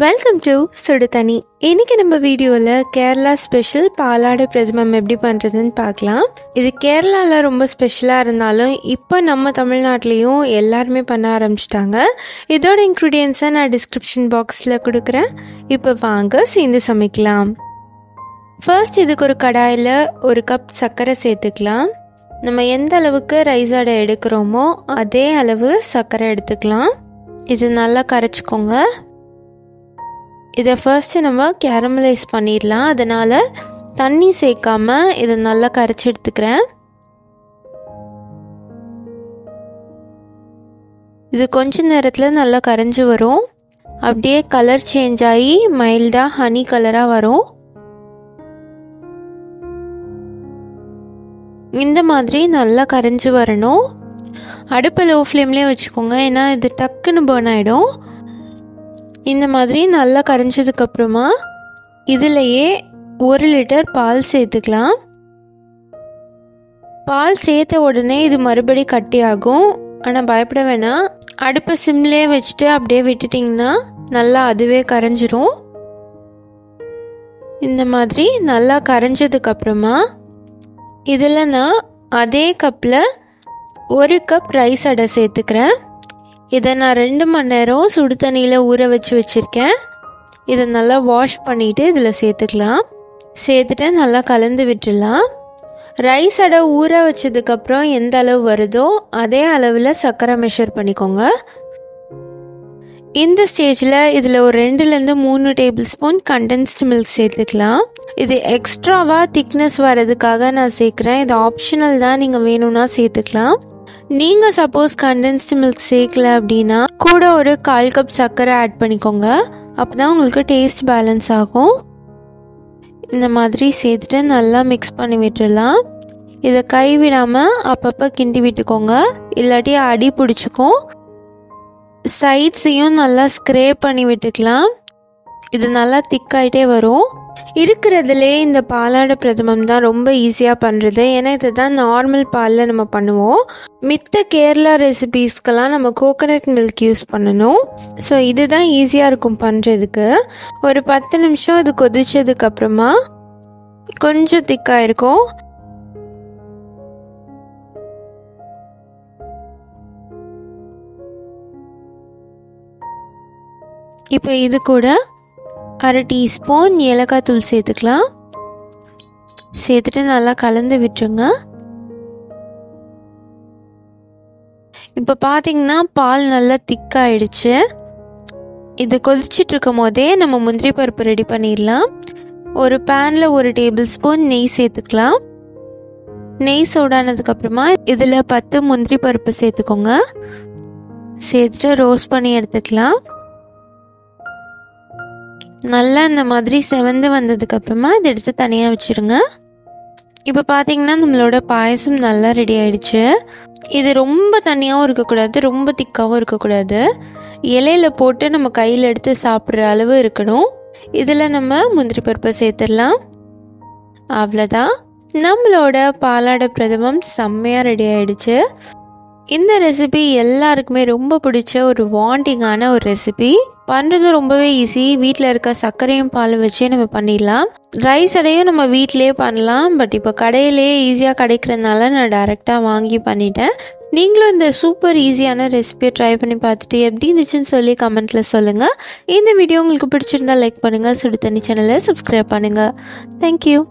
Welcome to சுடு தண்ணி. இன்னைக்கு நம்ம வீடியோவில் கேரளா ஸ்பெஷல் பாலாடை பிரதமம் எப்படி பண்ணுறதுன்னு பார்க்கலாம். இது கேரளாவில் ரொம்ப ஸ்பெஷலாக இருந்தாலும் இப்போ நம்ம தமிழ்நாட்டிலையும் எல்லாருமே பண்ண ஆரம்பிச்சிட்டாங்க. இதோட இன்க்ரீடியன்ஸை நான் டிஸ்கிரிப்ஷன் பாக்ஸில் கொடுக்குறேன். இப்போ வாங்க சேர்ந்து சமைக்கலாம். ஃபர்ஸ்ட் இதுக்கு ஒரு கடாயில் ஒரு கப் சர்க்கரை சேர்த்துக்கலாம். நம்ம எந்த அளவுக்கு ரைஸ் அடை எடுக்கிறோமோ அதே அளவு சர்க்கரை எடுத்துக்கலாம். இது நல்லா கரைச்சிக்கோங்க. இதை ஃபர்ஸ்ட்டு நம்ம கேரமலைஸ் பண்ணிடலாம். அதனால் தண்ணி சேர்க்காம இதை நல்லா கரைச்சி எடுத்துக்கிறேன். இது கொஞ்ச நேரத்தில் நல்லா கரைஞ்சி வரும். அப்படியே கலர் சேஞ்ச் ஆகி மைல்டாக ஹனி கலராக வரும். இந்த மாதிரி நல்லா கரைஞ்சி வரணும். அடுப்பை லோ ஃப்ளேம்லேயே வச்சுக்கோங்க, ஏன்னா இது டக்குன்னு பர்ன் ஆகிடும். இந்த மாதிரி நல்லா கரைஞ்சதுக்கப்புறமா இதிலையே 1 லிட்டர் பால் சேர்த்துக்கலாம். பால் சேர்த்த உடனே இது மறுபடி கட்டி ஆகும். ஆனால் பயப்பட வேணாம். அடுப்பை சிம்லேயே வச்சுட்டு அப்படியே விட்டுட்டிங்கன்னா நல்லா அதுவே கரைஞ்சிரும். இந்த மாதிரி நல்லா கரைஞ்சதுக்கப்புறமா இதில் நான் அதே கப்பில் 1 கப் ரைஸ் அடை சேர்த்துக்கிறேன். இதை நான் 2 மணி நேரம் சுடு தண்ணியில் ஊற வச்சுருக்கேன். இதை நல்லா வாஷ் பண்ணிவிட்டு இதில் சேர்த்துக்கலாம். சேர்த்துட்டு நல்லா கலந்து விட்டுடலாம். ரைஸ் அடை ஊற வச்சதுக்கப்புறம் எந்த அளவு வருதோ அதே அளவில் சர்க்கரை மெஷர் பண்ணிக்கோங்க. இந்த ஸ்டேஜில் இதில் ஒரு 2-3 டேபிள் ஸ்பூன் கண்டென்ஸ்டு மில்க் சேர்த்துக்கலாம். இது எக்ஸ்ட்ராவாக திக்னஸ் வர்றதுக்காக நான் சேர்க்குறேன். இது ஆப்ஷனல் தான், நீங்கள் வேணும்னா சேர்த்துக்கலாம். நீங்கள் சப்போஸ் கண்டென்ஸ்டு மில்க் சேர்க்கல அப்படின்னா கூட ஒரு 1/4 கப் சர்க்கரை ஆட் பண்ணிக்கோங்க. அப்போ தான் உங்களுக்கு டேஸ்ட் பேலன்ஸ் ஆகும். இந்த மாதிரி சேர்த்துட்டு நல்லா மிக்ஸ் பண்ணி விட்டுடலாம். இதை கைவிடாமல் அப்பப்போ கிண்டி விட்டுக்கோங்க, இல்லாட்டி அடி பிடிச்சிக்கும். சைட்ஸையும் நல்லா ஸ்க்ரேப் பண்ணி விட்டுக்கலாம். இது நல்லா திக்காயிட்டே வரும். இருக்கிறதுலே இந்த பாலாடை பிரதமம் தான் ரொம்ப ஈஸியாக பண்ணுறது. ஏன்னா இது தான் நார்மல் பாலில் நம்ம பண்ணுவோம். மித்த கேரளா ரெசிபீஸ்க்கெல்லாம் நம்ம கோகோனட் மில்க் யூஸ் பண்ணணும். ஸோ இதுதான் ஈஸியாக இருக்கும் பண்ணுறதுக்கு. ஒரு 10 நிமிஷம் இது கொதிச்சதுக்கப்புறமா கொஞ்சம் திக்காக இருக்கும். இப்போ இது கூட 1/2 டீஸ்பூன் ஏலக்காய் தூள் சேர்த்துக்கலாம். சேர்த்துட்டு நல்லா கலந்து விட்டுருங்க. இப்போ பார்த்தீங்கன்னா பால் நல்லா திக்காயிடுச்சு. இது கொதிச்சுட்டு இருக்கும் போதே நம்ம முந்திரி பருப்பு ரெடி பண்ணிடலாம். ஒரு பேனில் 1 டேபிள் ஸ்பூன் நெய் சேர்த்துக்கலாம். நெய் சூடானதுக்கப்புறமா இதில் 10 முந்திரி பருப்பு சேர்த்துக்கோங்க. சேர்த்துட்டு ரோஸ்ட் பண்ணி எடுத்துக்கலாம். நல்லா இந்த மாதிரி செவந்து வந்ததுக்கப்புறமா இதை எடுத்து தனியாக வச்சுருங்க. இப்போ பார்த்தீங்கன்னா நம்மளோட பாயசம் நல்லா ரெடி ஆயிடுச்சு. இது ரொம்ப தனியாகவும் இருக்கக்கூடாது, ரொம்ப திக்காகவும் இருக்கக்கூடாது. இலையில போட்டு நம்ம கையில் எடுத்து சாப்பிட்ற அளவு இருக்கணும். இதில் நம்ம முந்திரி பருப்பை சேர்த்துடலாம். அவ்வளோதான், நம்மளோட பாலாடை பிரதமம் செம்மையாக ரெடி ஆயிடுச்சு. இந்த ரெசிபி எல்லாருக்குமே ரொம்ப பிடிச்ச ஒரு வாண்டிங்கான ஒரு ரெசிபி. பண்ணுறது ரொம்பவே ஈஸி. வீட்டில் இருக்க சர்க்கரையும் பாலும் வச்சே நம்ம பண்ணிடலாம். ரைஸ் அடையும் நம்ம வீட்டிலே பண்ணலாம். பட் இப்போ கடையிலேயே ஈஸியாக கிடைக்கிறதுனால நான் டைரெக்டாக வாங்கி பண்ணிட்டேன். நீங்களும் இந்த சூப்பர் ஈஸியான ரெசிபியை ட்ரை பண்ணி பார்த்துட்டு எப்படி இருந்துச்சுன்னு சொல்லி கமெண்ட்டில் சொல்லுங்கள். இந்த வீடியோ உங்களுக்கு பிடிச்சிருந்தா லைக் பண்ணுங்கள். சுடு தண்ணி சேனலை சப்ஸ்கிரைப் பண்ணுங்கள். தேங்க்யூ.